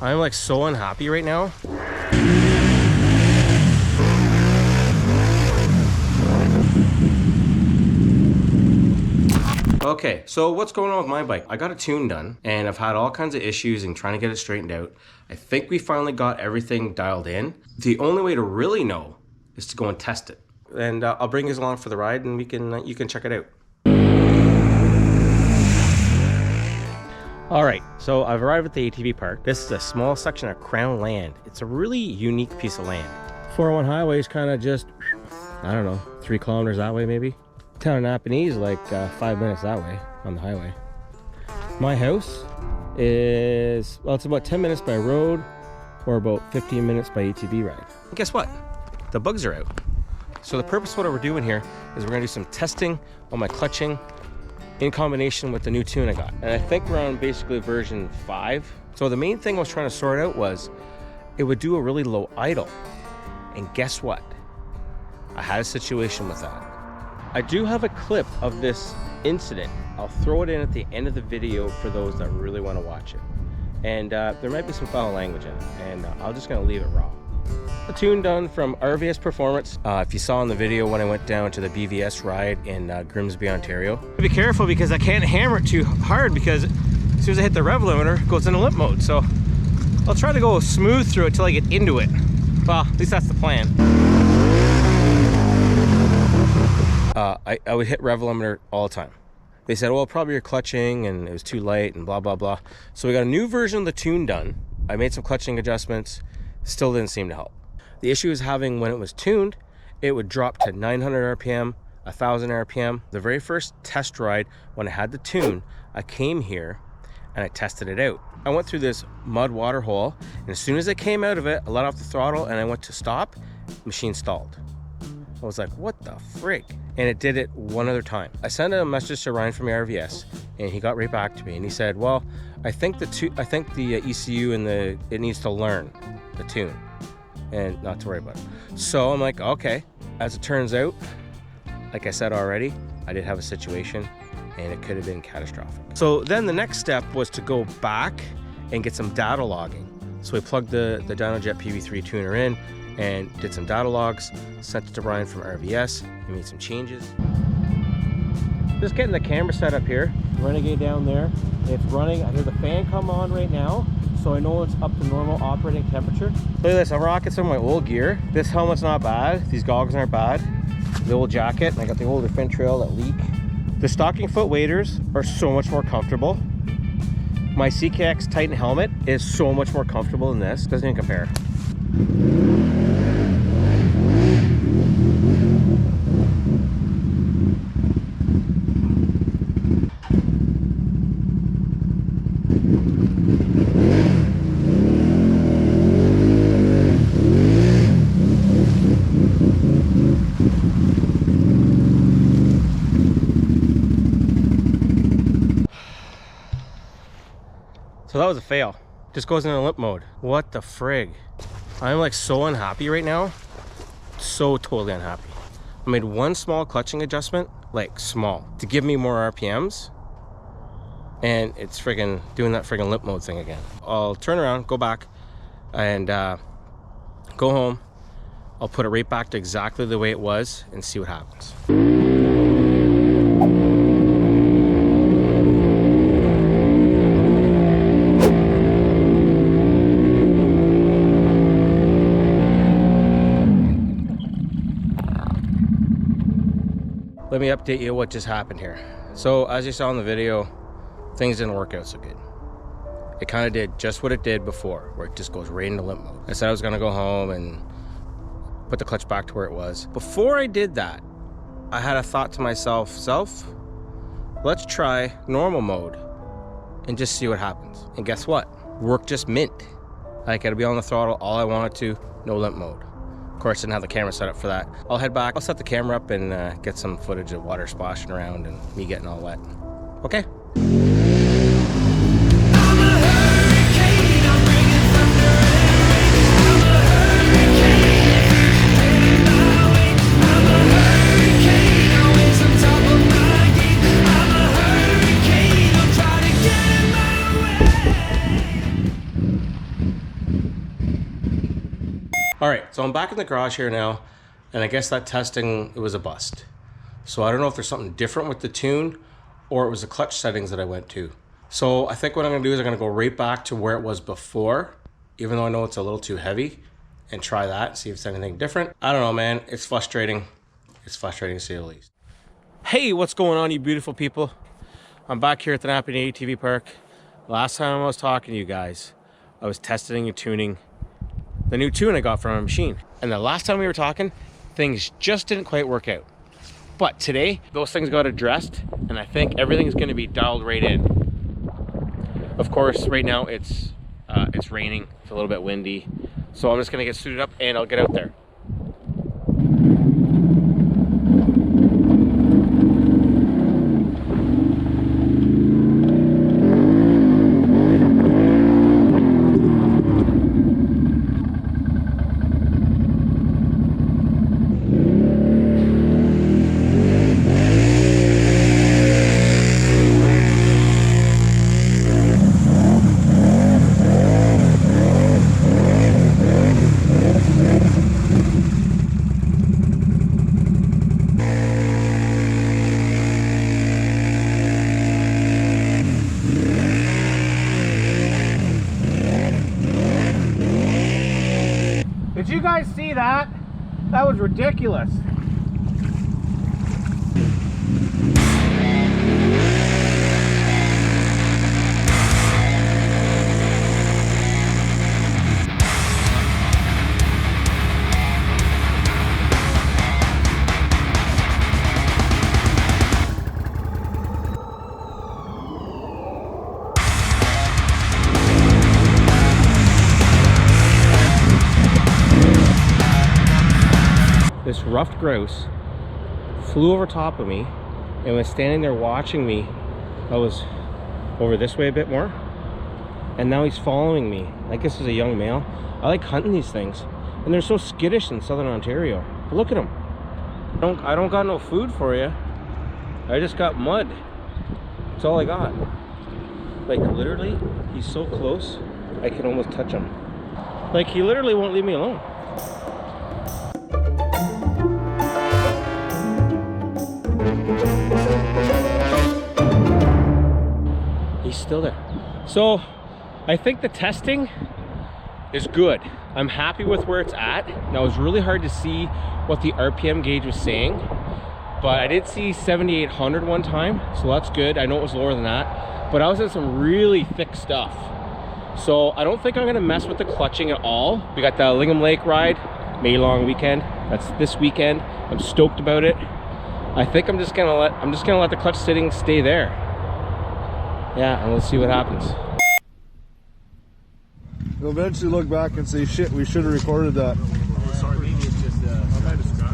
I'm like so unhappy right now. Okay, so what's going on with my bike? I got a tune done and I've had all kinds of issues and trying to get it straightened out. I think we finally got everything dialed in. The only way to really know is to go and test it. And I'll bring you along for the ride and you can check it out. All right, so I've arrived at the ATV park. This is a small section of crown land. It's a really unique piece of land. 401 highway is kind of just, I don't know, 3 kilometers that way maybe. Town of Napanee is like 5 minutes that way on the highway. My house is, well, it's about 10 minutes by road or about 15 minutes by ATV ride. And guess what? The bugs are out. So the purpose of what we're doing here is we're gonna do some testing on my clutching in combination with the new tune I got. And I think we're on basically version 5. So the main thing I was trying to sort out was it would do a really low idle. And guess what? I had a situation with that. I do have a clip of this incident. I'll throw it in at the end of the video for those that really want to watch it. And there might be some foul language in it, and I'm just gonna leave it raw. A tune done from RVS Performance. If you saw in the video when I went down to the BVS ride in Grimsby, Ontario. Be careful because I can't hammer it too hard because as soon as I hit the rev limiter, it goes into limp mode. So I'll try to go smooth through it till I get into it. Well, at least that's the plan. I would hit rev limiter all the time. They said, well, probably you're clutching and it was too light and blah, blah, blah. So we got a new version of the tune done. I made some clutching adjustments, still didn't seem to help. The issue is having, when it was tuned, it would drop to 900 RPM, 1000 RPM. The very first test ride, when I had the tune, I came here and I tested it out. I went through this mud water hole, and as soon as I came out of it, I let off the throttle and I went to stop, machine stalled. I was like, what the frig? And it did it one other time. I sent a message to Ryan from RVS and he got right back to me and he said, well, I think the ECU and it needs to learn the tune and not to worry about it. So I'm like, okay. As it turns out, like I said already, I did have a situation and it could have been catastrophic. So then the next step was to go back and get some data logging. So we plugged the Dynojet PV3 tuner in and did some data logs, sent it to Brian from RVS, and made some changes. Just getting the camera set up here. Renegade down there. It's running. I hear the fan come on right now, so I know it's up to normal operating temperature. Look at this, I'm rocking some of my old gear. This helmet's not bad. These goggles aren't bad. The old jacket, and I got the older fin trail that leak. The stocking foot waders are so much more comfortable. My CKX Titan helmet is so much more comfortable than this. Doesn't even compare. So that was a fail. Just goes into limp mode. What the frig? I'm like so unhappy right now. So totally unhappy. I made one small clutching adjustment, like small, to give me more RPMs. And it's friggin' doing that friggin' limp mode thing again. I'll turn around, go back, and go home. I'll put it right back to exactly the way it was and see what happens. Let me update you what just happened here. So as you saw in the video, things didn't work out so good. It kind of did just what it did before, where it just goes right into limp mode. I said I was gonna go home and put the clutch back to where it was. Before I did that, I had a thought to myself, let's try normal mode and just see what happens. And guess what? Worked just mint. I could be on the throttle all I wanted to, no limp mode. Of course, didn't have the camera set up for that. I'll head back, I'll set the camera up and get some footage of water splashing around and me getting all wet. Okay. All right, so I'm back in the garage here now, and I guess that testing, it was a bust. So I don't know if there's something different with the tune or it was the clutch settings that I went to. So I think what I'm gonna do is I'm gonna go right back to where it was before, even though I know it's a little too heavy, and try that, see if it's anything different. I don't know, man, it's frustrating. It's frustrating to say the least. Hey, what's going on, you beautiful people? I'm back here at the Can Am Renegade TV park. Last time I was talking to you guys, I was testing and tuning the new tune I got from my machine. And the last time we were talking, things just didn't quite work out. But today, those things got addressed, and I think everything's gonna be dialed right in. Of course, right now it's raining, it's a little bit windy. So I'm just gonna get suited up and I'll get out there. Did you guys see that? That was ridiculous. This ruffed grouse flew over top of me and was standing there watching me. I was over this way a bit more, and now he's following me. I guess he's a young male. I like hunting these things, and they're so skittish in southern Ontario. But look at him. I don't got no food for you. I just got mud. That's all I got. Like, literally, he's so close I can almost touch him. Like, he literally won't leave me alone. He's still there. So I think the testing is good. I'm happy with where it's at. Now, it was really hard to see what the RPM gauge was saying, but I did see 7,800 one time, so that's good. I know it was lower than that, but I was in some really thick stuff. So I don't think I'm gonna mess with the clutching at all. We got the Lingham Lake ride, May long weekend. That's this weekend. I'm stoked about it. I think I'm just gonna let the clutch settings stay there. Yeah, and let's see what happens. You'll eventually look back and say, shit, we should have recorded that. Sorry, maybe it's just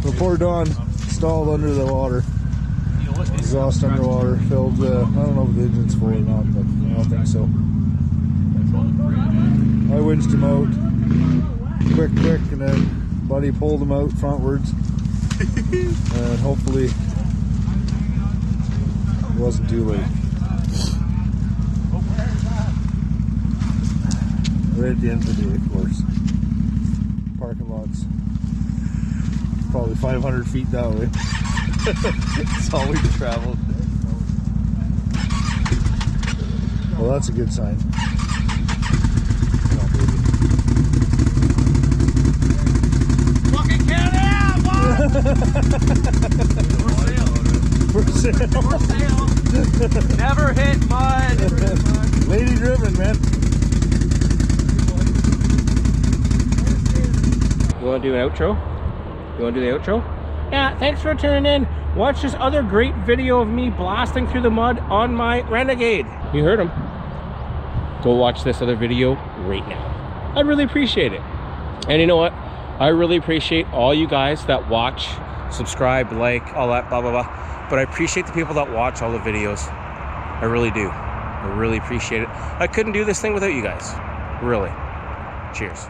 So poor Don stalled under the water. Exhaust underwater, filled, I don't know if the engine's full or not, but I don't think so. I winched him out, quick, and then Buddy pulled him out frontwards. And hopefully it wasn't too late. Right at the end of the day, of course. Parking lots. Probably 500 feet that way. That's all we've traveled. Well, that's a good sign. fucking Can Am! For sale. Never hit mud. Lady driven, man. You want to do an outro? You want to do the outro? Yeah, thanks for tuning in. Watch this other great video of me blasting through the mud on my Renegade. You heard him. Go watch this other video right now. I'd really appreciate it. And you know what? I really appreciate all you guys that watch, subscribe, like, all that, blah, blah, blah. But I appreciate the people that watch all the videos. I really do. I really appreciate it. I couldn't do this thing without you guys. Really. Cheers.